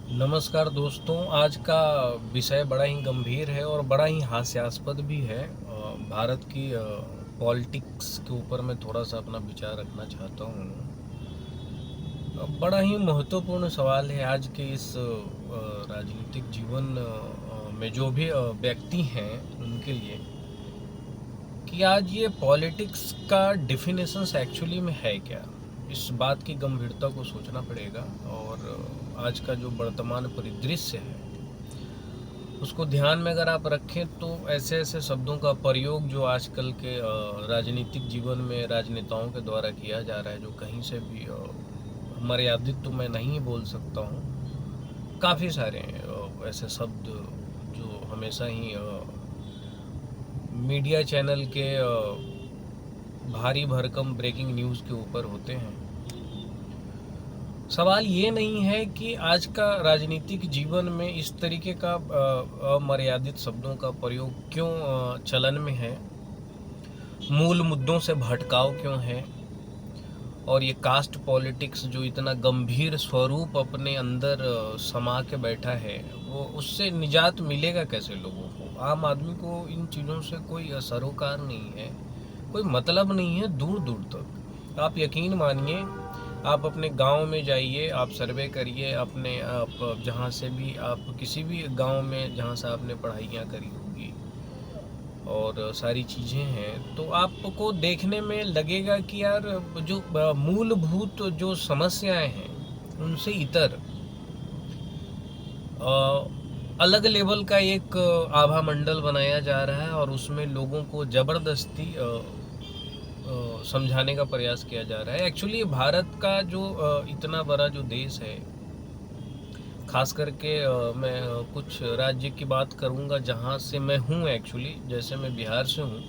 नमस्कार दोस्तों। आज का विषय बड़ा ही गंभीर है और बड़ा ही हास्यास्पद भी है। भारत की पॉलिटिक्स के ऊपर मैं थोड़ा सा अपना विचार रखना चाहता हूँ। बड़ा ही महत्वपूर्ण सवाल है आज के इस राजनीतिक जीवन में जो भी व्यक्ति हैं उनके लिए, कि आज ये पॉलिटिक्स का डेफिनेशंस एक्चुअली में है क्या। इस बात की गंभीरता को सोचना पड़ेगा और आज का जो वर्तमान परिदृश्य है उसको ध्यान में अगर आप रखें तो ऐसे ऐसे शब्दों का प्रयोग जो आजकल के राजनीतिक जीवन में राजनेताओं के द्वारा किया जा रहा है, जो कहीं से भी मर्यादित तो मैं नहीं बोल सकता हूँ। काफ़ी सारे ऐसे शब्द जो हमेशा ही मीडिया चैनल के भारी भरकम ब्रेकिंग न्यूज़ के ऊपर होते हैं। सवाल ये नहीं है कि आज का राजनीतिक जीवन में इस तरीके का अमर्यादित शब्दों का प्रयोग क्यों चलन में है, मूल मुद्दों से भटकाव क्यों है, और ये कास्ट पॉलिटिक्स जो इतना गंभीर स्वरूप अपने अंदर समा के बैठा है, वो उससे निजात मिलेगा कैसे लोगों को। आम आदमी को इन चीज़ों से कोई सरोकार नहीं है, कोई मतलब नहीं है दूर दूर तक। आप यकीन मानिए, आप अपने गांव में जाइए, आप सर्वे करिए अपने, आप जहाँ से भी, आप किसी भी गांव में जहाँ से आपने पढ़ाइयाँ करी होगी और सारी चीज़ें हैं, तो आपको देखने में लगेगा कि यार जो मूलभूत जो समस्याएं हैं उनसे इतर अलग लेवल का एक आभा मंडल बनाया जा रहा है और उसमें लोगों को ज़बरदस्ती समझाने का प्रयास किया जा रहा है। एक्चुअली भारत का जो इतना बड़ा जो देश है, खास करके मैं कुछ राज्य की बात करूंगा जहां से मैं हूं। एक्चुअली जैसे मैं बिहार से हूं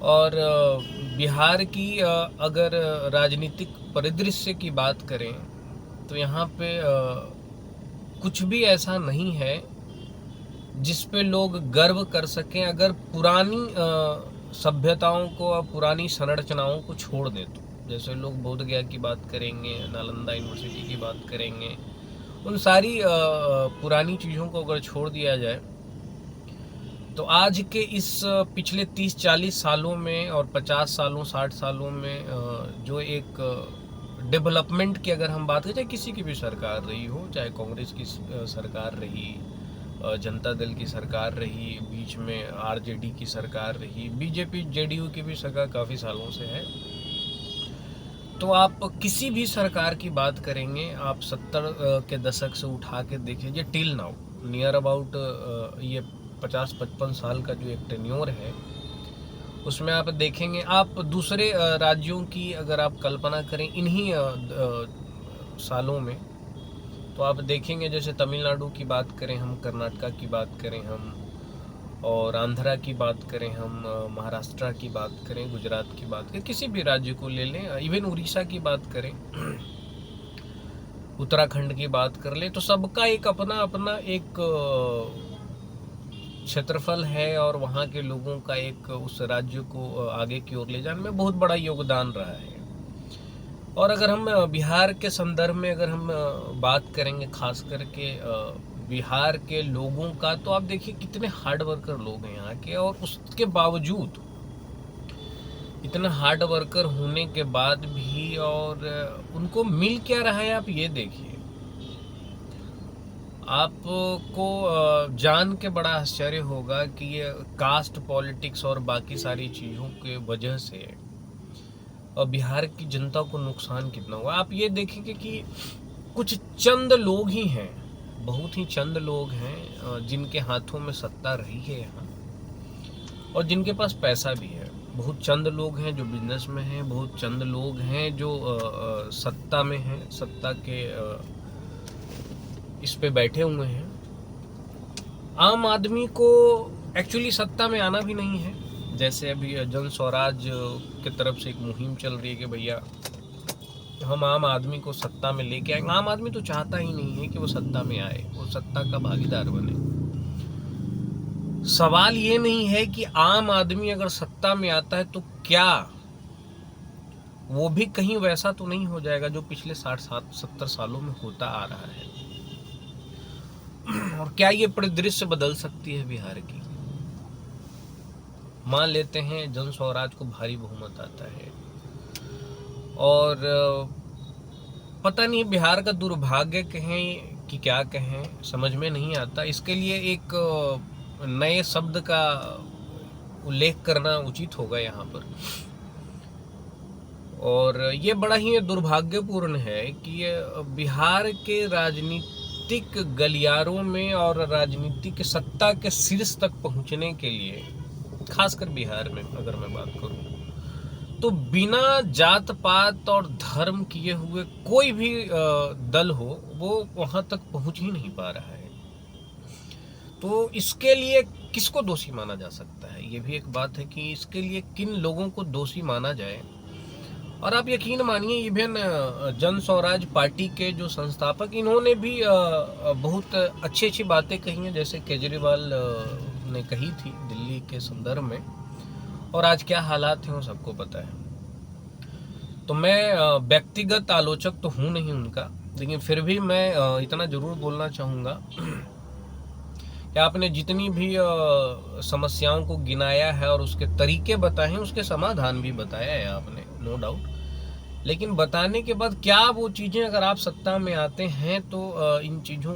और बिहार की अगर राजनीतिक परिदृश्य की बात करें तो यहाँ पे कुछ भी ऐसा नहीं है जिस पे लोग गर्व कर सकें अगर पुरानी सभ्यताओं को और पुरानी संरचनाओं को छोड़ दें तो। जैसे लोग बोध गया की बात करेंगे, नालंदा यूनिवर्सिटी की बात करेंगे, उन सारी पुरानी चीज़ों को अगर छोड़ दिया जाए तो आज के इस पिछले 30-40 सालों में और 50 सालों 60 सालों में जो एक डेवलपमेंट की अगर हम बात करें, चाहे किसी की भी सरकार रही हो, चाहे कांग्रेस की सरकार रही, जनता दल की सरकार रही, बीच में आरजेडी की सरकार रही, बीजेपी जेडीयू की भी सरकार काफ़ी सालों से है, तो आप किसी भी सरकार की बात करेंगे, आप 70 के दशक से उठा के देखिए टिल नाउ, नियर अबाउट ये 50-55 साल का जो एक टेन्योर है, उसमें आप देखेंगे, आप दूसरे राज्यों की अगर आप कल्पना करें इन्हीं सालों में, तो आप देखेंगे जैसे तमिलनाडु की बात करें हम, कर्नाटका की बात करें हम, और आंध्रा की बात करें हम, महाराष्ट्र की बात करें, गुजरात की बात करें, किसी भी राज्य को ले लें, इवन उड़ीसा की बात करें, उत्तराखंड की बात कर ले, तो सबका एक अपना अपना एक क्षेत्रफल है और वहाँ के लोगों का एक उस राज्य को आगे की ओर ले जाने में बहुत बड़ा योगदान रहा है। और अगर हम बिहार के संदर्भ में अगर हम बात करेंगे खास करके बिहार के लोगों का, तो आप देखिए कितने हार्ड वर्कर लोग हैं यहाँ के, और उसके बावजूद इतना हार्ड वर्कर होने के बाद भी और उनको मिल क्या रहा है, आप ये देखिए। आपको जान के बड़ा आश्चर्य होगा कि ये कास्ट पॉलिटिक्स और बाकी सारी चीज़ों के वजह से और बिहार की जनता को नुकसान कितना हुआ। आप ये देखेंगे कि कुछ चंद लोग ही हैं, बहुत ही चंद लोग हैं जिनके हाथों में सत्ता रही है यहाँ, और जिनके पास पैसा भी है। बहुत चंद लोग हैं जो बिजनेस में हैं, बहुत चंद लोग हैं जो सत्ता में हैं, सत्ता के इस पे बैठे हुए हैं। आम आदमी को एक्चुअली सत्ता में आना भी नहीं है। जैसे अभी जन स्वराज की तरफ से एक मुहिम चल रही है कि भैया हम आम आदमी को सत्ता में लेके आएंगे। आम आदमी तो चाहता ही नहीं है कि वो सत्ता में आए, वो सत्ता का भागीदार बने। सवाल ये नहीं है कि आम आदमी अगर सत्ता में आता है तो क्या वो भी कहीं वैसा तो नहीं हो जाएगा जो पिछले 60-70 सालों में होता आ रहा है। और क्या ये परिदृश्य बदल सकती है बिहार की? मान लेते हैं जन स्वराज को भारी बहुमत आता है, और पता नहीं बिहार का दुर्भाग्य कहें कि क्या कहें, समझ में नहीं आता। इसके लिए एक नए शब्द का उल्लेख करना उचित होगा यहाँ पर। और ये बड़ा ही दुर्भाग्यपूर्ण है कि ये बिहार के राजनीतिक गलियारों में और राजनीतिक सत्ता के शीर्ष तक पहुंचने के लिए, खासकर बिहार में अगर मैं बात करूं, तो बिना जात पात और धर्म किए हुए कोई भी दल हो वो वहां तक पहुंच ही नहीं पा रहा है। तो इसके लिए किसको दोषी माना जा सकता है, ये भी एक बात है कि इसके लिए किन लोगों को दोषी माना जाए। और आप यकीन मानिए, इवन जन स्वराज पार्टी के जो संस्थापक, इन्होंने भी बहुत अच्छी अच्छी बातें कही हैं, जैसे केजरीवाल ने कही थी दिल्ली के संदर्भ में, और आज क्या हालात हैं वो सबको पता है। तो मैं व्यक्तिगत आलोचक तो हूँ नहीं उनका, लेकिन फिर भी मैं इतना जरूर बोलना चाहूँगा कि आपने जितनी भी समस्याओं को गिनाया है और उसके तरीके बताए हैं, उसके समाधान भी बताया है आपने, नो डाउट। लेकिन बताने के बाद क्या वो चीज़ें, अगर आप सत्ता में आते हैं तो इन चीज़ों,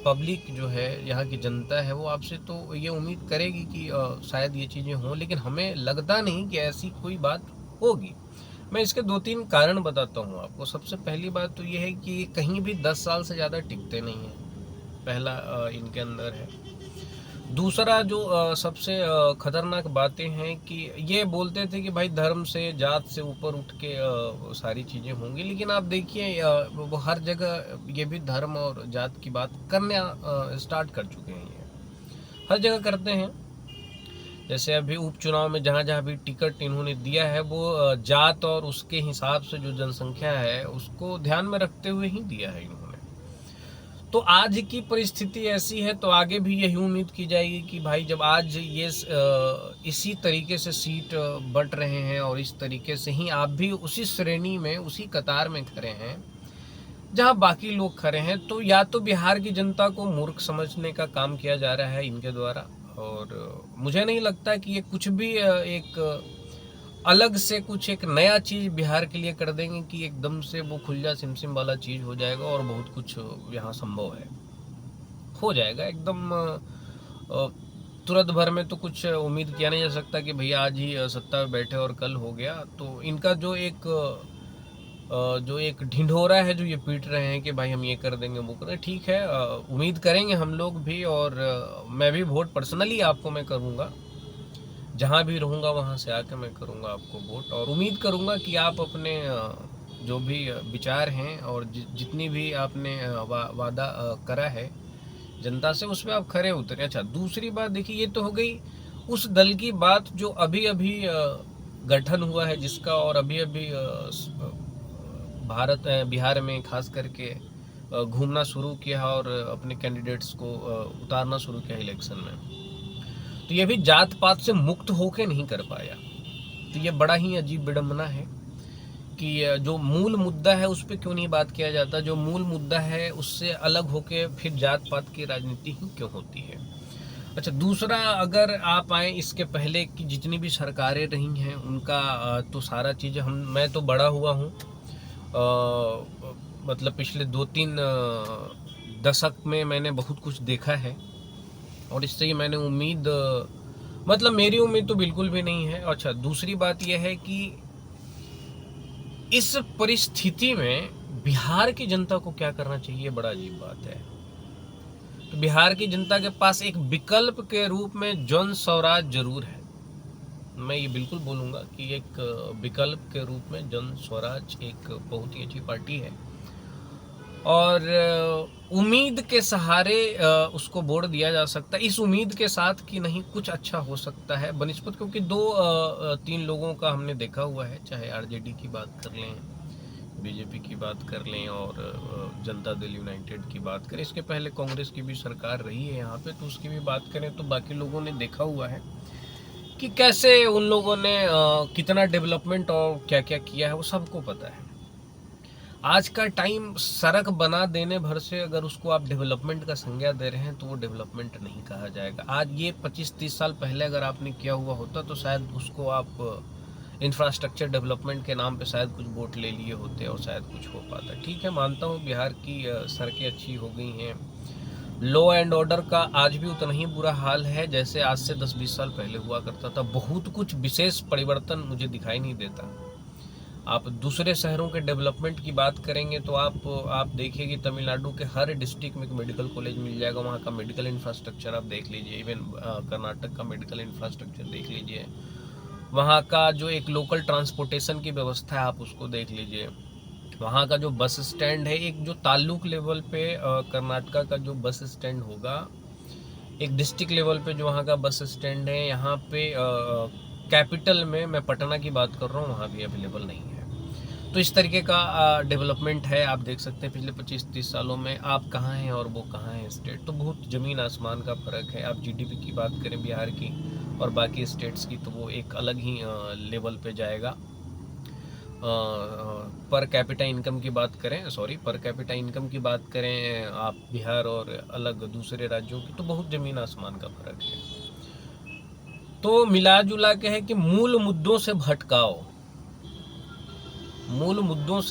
पब्लिक जो है, यहाँ की जनता है, वो आपसे तो ये उम्मीद करेगी कि शायद ये चीज़ें हों, लेकिन हमें लगता नहीं कि ऐसी कोई बात होगी। मैं इसके 2-3 कारण बताता हूँ आपको। सबसे पहली बात तो ये है कि कहीं भी 10 साल से ज़्यादा टिकते नहीं हैं, पहला इनके अंदर है। दूसरा जो सबसे खतरनाक बातें हैं कि ये बोलते थे कि भाई धर्म से, जात से ऊपर उठ के सारी चीज़ें होंगी, लेकिन आप देखिए वो हर जगह ये भी धर्म और जात की बात करना स्टार्ट कर चुके हैं। ये हर जगह करते हैं। जैसे अभी उपचुनाव में जहाँ जहाँ भी टिकट इन्होंने दिया है, वो जात और उसके हिसाब से जो जनसंख्या है उसको ध्यान में रखते हुए ही दिया है इन्होंने। तो आज की परिस्थिति ऐसी है, तो आगे भी यही उम्मीद की जाएगी कि भाई जब आज ये इसी तरीके से सीट बंट रहे हैं और इस तरीके से ही आप भी उसी श्रेणी में, उसी कतार में खड़े हैं जहां बाकी लोग खड़े हैं, तो या तो बिहार की जनता को मूर्ख समझने का काम किया जा रहा है इनके द्वारा, और मुझे नहीं लगता कि ये कुछ भी एक अलग से कुछ एक नया चीज़ बिहार के लिए कर देंगे कि एकदम से वो खुल्जा सिमसिम वाला चीज़ हो जाएगा और बहुत कुछ यहाँ संभव है, हो जाएगा एकदम तुरंत भर में। तो कुछ उम्मीद किया नहीं जा सकता कि भैया आज ही सत्ता में बैठे और कल हो गया। तो इनका जो एक ढिंढोरा है जो ये पीट रहे हैं कि भाई हम ये कर देंगे, वो करें, ठीक है, उम्मीद करेंगे हम लोग भी, और मैं भी वोट पर्सनली आपको मैं करूँगा, जहाँ भी रहूँगा वहाँ से आके मैं करूँगा आपको वोट, और उम्मीद करूँगा कि आप अपने जो भी विचार हैं और जितनी भी आपने वादा करा है जनता से, उसमें आप खरे उतरे। अच्छा, दूसरी बात देखिए, ये तो हो गई उस दल की बात जो अभी अभी गठन हुआ है जिसका, और अभी अभी बिहार में खास करके घूमना शुरू किया और अपने कैंडिडेट्स को उतारना शुरू किया इलेक्शन में। तो ये भी जात पात से मुक्त होके नहीं कर पाया। तो ये बड़ा ही अजीब विडंबना है कि जो मूल मुद्दा है उस पर क्यों नहीं बात किया जाता, जो मूल मुद्दा है उससे अलग होके फिर जात पात की राजनीति ही क्यों होती है। अच्छा, दूसरा, अगर आप आए इसके पहले की जितनी भी सरकारें रही हैं उनका तो सारा चीज़ मैं तो बड़ा हुआ हूँ, मतलब पिछले 2-3 दशक में मैंने बहुत कुछ देखा है, और इससे ही मैंने उम्मीद, मतलब मेरी उम्मीद तो बिल्कुल भी नहीं है। अच्छा, दूसरी बात यह है कि इस परिस्थिति में बिहार की जनता को क्या करना चाहिए, बड़ा अजीब बात है। तो बिहार की जनता के पास एक विकल्प के रूप में जन स्वराज जरूर है, मैं ये बिल्कुल बोलूँगा कि एक विकल्प के रूप में जन स्वराज एक बहुत ही अच्छी पार्टी है, और उम्मीद के सहारे उसको वोट दिया जा सकता है, इस उम्मीद के साथ कि नहीं कुछ अच्छा हो सकता है बनिस्पत, क्योंकि 2-3 लोगों का हमने देखा हुआ है, चाहे आरजेडी की बात कर लें, बीजेपी की बात कर लें, और जनता दल यूनाइटेड की बात करें, इसके पहले कांग्रेस की भी सरकार रही है यहाँ पे, तो उसकी भी बात करें तो बाकी लोगों ने देखा हुआ है कि कैसे उन लोगों ने कितना डेवलपमेंट और क्या क्या किया है, वो सबको पता है। आज का टाइम सड़क बना देने भर से अगर उसको आप डेवलपमेंट का संज्ञा दे रहे हैं तो वो डेवलपमेंट नहीं कहा जाएगा। आज ये 25-30 साल पहले अगर आपने किया हुआ होता तो शायद उसको आप इंफ्रास्ट्रक्चर डेवलपमेंट के नाम पे शायद कुछ वोट ले लिए होते और शायद कुछ हो पाता। ठीक है, मानता हूँ बिहार की सड़कें अच्छी हो गई हैं, लॉ एंड ऑर्डर का आज भी उतना ही बुरा हाल है जैसे आज से 10-20 साल पहले हुआ करता था। बहुत कुछ विशेष परिवर्तन मुझे दिखाई नहीं देता। आप दूसरे शहरों के डेवलपमेंट की बात करेंगे तो आप देखिए कि तमिलनाडु के हर डिस्ट्रिक्ट में एक मेडिकल कॉलेज मिल जाएगा, वहाँ का मेडिकल इंफ्रास्ट्रक्चर आप देख लीजिए। इवन कर्नाटक का मेडिकल इंफ्रास्ट्रक्चर देख लीजिए, वहाँ का जो एक लोकल ट्रांसपोर्टेशन की व्यवस्था है आप उसको देख लीजिए। वहाँ का जो बस स्टैंड है, एक जो ताल्लुक लेवल पे कर्नाटका का जो बस स्टैंड होगा, एक डिस्ट्रिक्ट लेवल पे जो वहाँ का बस स्टैंड है, यहाँ पे कैपिटल में मैं पटना की बात कर रहा हूँ, वहाँ भी अवेलेबल नहीं है। तो इस तरीके का डेवलपमेंट है। आप देख सकते हैं पिछले 25-30 सालों में आप कहाँ हैं और वो कहाँ है स्टेट, तो बहुत ज़मीन आसमान का फ़र्क है। आप जीडीपी की बात करें बिहार की और बाकी स्टेट्स की तो वो एक अलग ही लेवल पे जाएगा। पर कैपिटा इनकम की बात करें, पर कैपिटा इनकम की बात करें आप बिहार और अलग दूसरे राज्यों की, तो बहुत ज़मीन आसमान का फ़र्क है। तो मिला जुला के है कि मूल मुद्दों से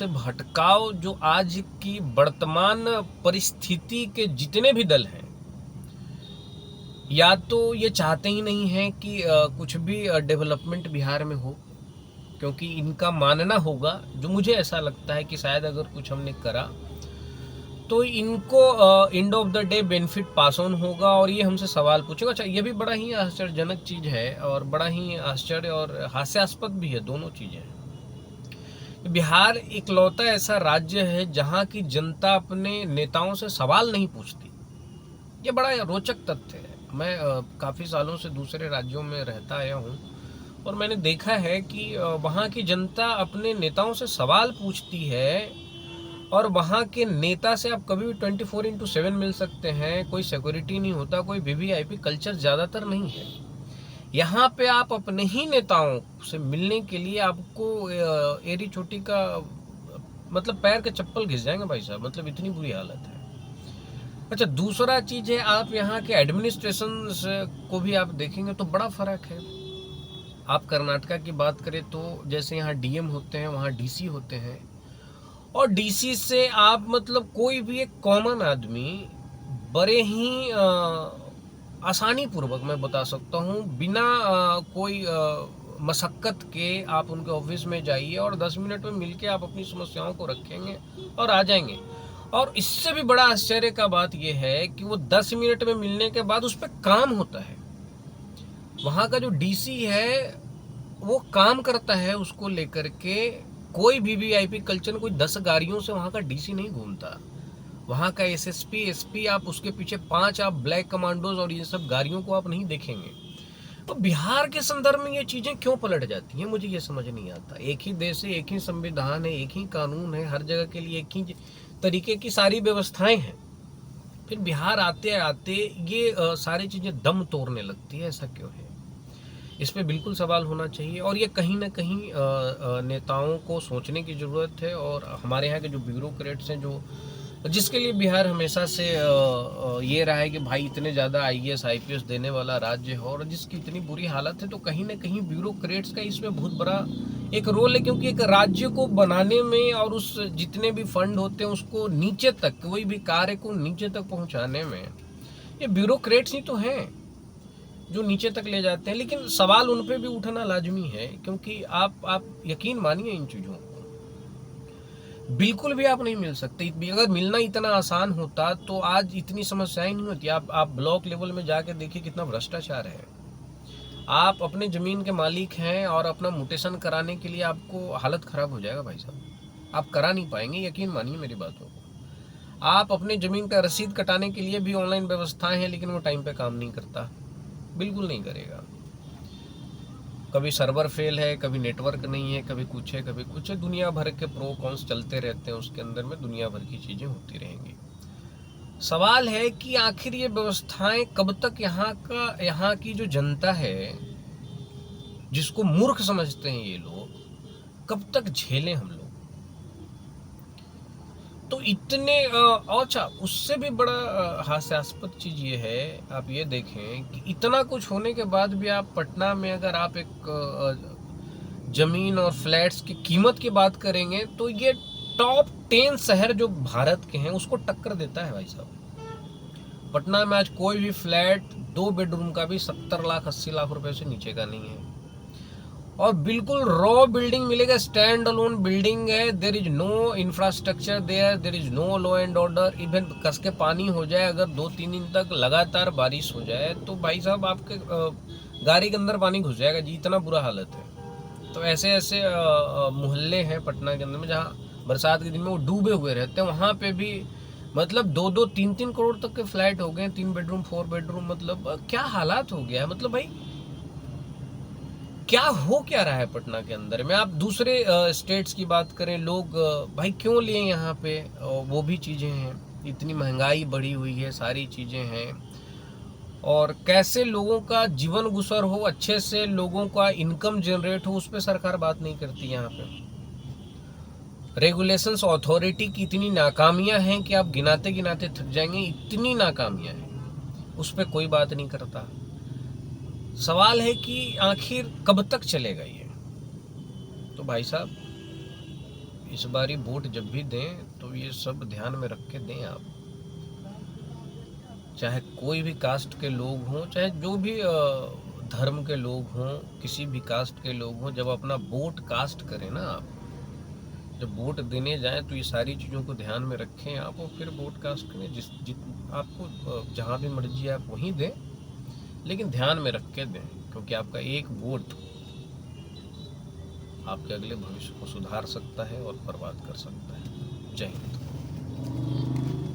भटकाव जो आज की वर्तमान परिस्थिति के जितने भी दल हैं, या तो ये चाहते ही नहीं हैं कि कुछ भी डेवलपमेंट बिहार में हो, क्योंकि इनका मानना होगा, जो मुझे ऐसा लगता है कि शायद अगर कुछ हमने करा तो इनको end of the day benefit pass on होगा और ये हमसे सवाल पूछेगा। अच्छा, ये भी बड़ा ही आश्चर्यजनक चीज़ है और बड़ा ही आश्चर्य और हास्यास्पद भी है, दोनों चीज़ें। बिहार इकलौता ऐसा राज्य है जहाँ की जनता अपने नेताओं से सवाल नहीं पूछती। ये बड़ा रोचक तथ्य है। मैं काफ़ी सालों से दूसरे राज्यों में रहता आया हूँ और मैंने देखा है कि वहाँ की जनता अपने नेताओं से सवाल पूछती है और वहाँ के नेता से आप कभी भी 24/7 मिल सकते हैं, कोई सिक्योरिटी नहीं होता, कोई वीवीआईपी कल्चर ज़्यादातर नहीं है। यहाँ पे आप अपने ही नेताओं से मिलने के लिए आपको एड़ी चोटी का मतलब पैर के चप्पल घिस जाएंगे भाई साहब, मतलब इतनी बुरी हालत है। अच्छा, दूसरा चीज़ है, आप यहाँ के एडमिनिस्ट्रेशन को भी आप देखेंगे तो बड़ा फ़र्क है। आप कर्नाटका की बात करें तो जैसे यहाँ डीएम होते हैं, वहाँ डीसी होते हैं, और डीसी से आप मतलब कोई भी एक कॉमन आदमी बड़े ही आसानी पूर्वक, मैं बता सकता हूँ, बिना कोई मशक्क़त के आप उनके ऑफिस में जाइए और 10 मिनट में मिलके आप अपनी समस्याओं को रखेंगे और आ जाएंगे। और इससे भी बड़ा आश्चर्य का बात यह है कि वो 10 मिनट में मिलने के बाद उस पर काम होता है। वहाँ का जो डीसी है वो काम करता है उसको लेकर के। कोई वीवीआईपी कल्चर, कोई 10 गाड़ियों से वहाँ का डीसी नहीं घूमता। वहाँ का एसएसपी, एसपी, आप उसके पीछे 5 आप ब्लैक कमांडोज और ये सब गाड़ियों को आप नहीं देखेंगे। तो बिहार के संदर्भ में ये चीज़ें क्यों पलट जाती हैं, मुझे ये समझ नहीं आता। एक ही देश है, एक ही संविधान है, एक ही कानून है, हर जगह के लिए एक ही तरीके की सारी व्यवस्थाएं हैं, फिर बिहार आते आते ये सारी चीज़ें दम तोड़ने लगती है। ऐसा क्यों है? इस पे बिल्कुल सवाल होना चाहिए और ये कहीं ना कहीं नेताओं को सोचने की ज़रूरत है। और हमारे यहाँ के जो ब्यूरोक्रेट्स हैं, जो जिसके लिए बिहार हमेशा से ये रहा है कि भाई इतने ज़्यादा आईएएस आईपीएस देने वाला राज्य है और जिसकी इतनी बुरी हालत है, तो कहीं ना कहीं ब्यूरोक्रेट्स का इसमें बहुत बड़ा एक रोल है। क्योंकि एक राज्य को बनाने में और उस जितने भी फंड होते हैं उसको नीचे तक, कोई भी कार्य को नीचे तक पहुँचाने में ये ब्यूरोक्रेट्स ही तो हैं जो नीचे तक ले जाते हैं। लेकिन सवाल उन पे भी उठना लाजमी है, क्योंकि आप यकीन मानिए इन चीज़ों को बिल्कुल भी आप नहीं मिल सकते। अगर मिलना इतना आसान होता तो आज इतनी समस्याएं नहीं होती। आप ब्लॉक लेवल में जाके देखिए कितना भ्रष्टाचार है। आप अपने ज़मीन के मालिक हैं और अपना म्यूटेशन कराने के लिए आपको हालत ख़राब हो जाएगा भाई साहब, आप करा नहीं पाएंगे, यकीन मानिए मेरी बातों को। आप अपने ज़मीन का रसीद कटाने के लिए भी ऑनलाइन व्यवस्थाएँ हैं, लेकिन वो टाइम पर काम नहीं करता, बिल्कुल नहीं करेगा। कभी सर्वर फेल है, कभी नेटवर्क नहीं है, कभी कुछ है, कभी कुछ है। दुनिया भर के प्रो कॉन्स चलते रहते हैं, उसके अंदर में दुनिया भर की चीज़ें होती रहेंगी। सवाल है कि आखिर ये व्यवस्थाएं कब तक यहाँ की जो जनता है, जिसको मूर्ख समझते हैं ये लोग, कब तक झेलें हम लोग। तो इतने अच्छा, उससे भी बड़ा हास्यास्पद चीज़ ये है, आप ये देखें कि इतना कुछ होने के बाद भी आप पटना में अगर आप एक ज़मीन और फ्लैट्स की कीमत की बात करेंगे तो ये टॉप 10 शहर जो भारत के हैं उसको टक्कर देता है भाई साहब। पटना में आज कोई भी फ्लैट 2 बेडरूम का भी 70 लाख 80 लाख रुपए से नीचे का नहीं है, और बिल्कुल रॉ बिल्डिंग मिलेगा, स्टैंड अलोन बिल्डिंग है, there is no infrastructure there is no law and order. Even कस के पानी हो जाए, अगर 2-3 दिन तक लगातार बारिश हो जाए तो भाई साहब आपके गाड़ी के अंदर पानी घुस जाएगा जी, इतना बुरा हालत है। तो ऐसे ऐसे मोहल्ले हैं पटना के अंदर में जहाँ बरसात के दिन में वो डूबे हुए रहते हैं, वहाँ पे भी मतलब 2-2 3-3 करोड़ तक के फ्लैट हो गए, 3 बेडरूम 4 बेडरूम। मतलब क्या हालात हो गया है, मतलब भाई क्या हो क्या रहा है पटना के अंदर में। आप दूसरे स्टेट्स की बात करें, लोग भाई क्यों लिए यहाँ पे, वो भी चीज़ें हैं, इतनी महंगाई बढ़ी हुई है, सारी चीज़ें हैं, और कैसे लोगों का जीवन गुजर हो, अच्छे से लोगों का इनकम जनरेट हो, उस पर सरकार बात नहीं करती। यहाँ पे रेगुलेशंस अथॉरिटी की इतनी नाकामियां हैं कि आप गिनाते गिनाते थक जाएंगे, इतनी नाकामियां हैं, उस पर कोई बात नहीं करता। सवाल है कि आखिर कब तक चलेगा ये। तो भाई साहब इस बारी वोट जब भी दें तो ये सब ध्यान में रख के दें आप, चाहे कोई भी कास्ट के लोग हों, चाहे जो भी धर्म के लोग हों, किसी भी कास्ट के लोग हों, जब अपना वोट कास्ट करें ना आप, जब वोट देने जाएं तो ये सारी चीज़ों को ध्यान में रखें आप, और फिर वोट कास्ट करें। आपको जहाँ भी मर्जी आप वहीं दें, लेकिन ध्यान में रख के दें, क्योंकि आपका एक वोट आपके अगले भविष्य को सुधार सकता है और बर्बाद कर सकता है। जय हिंद।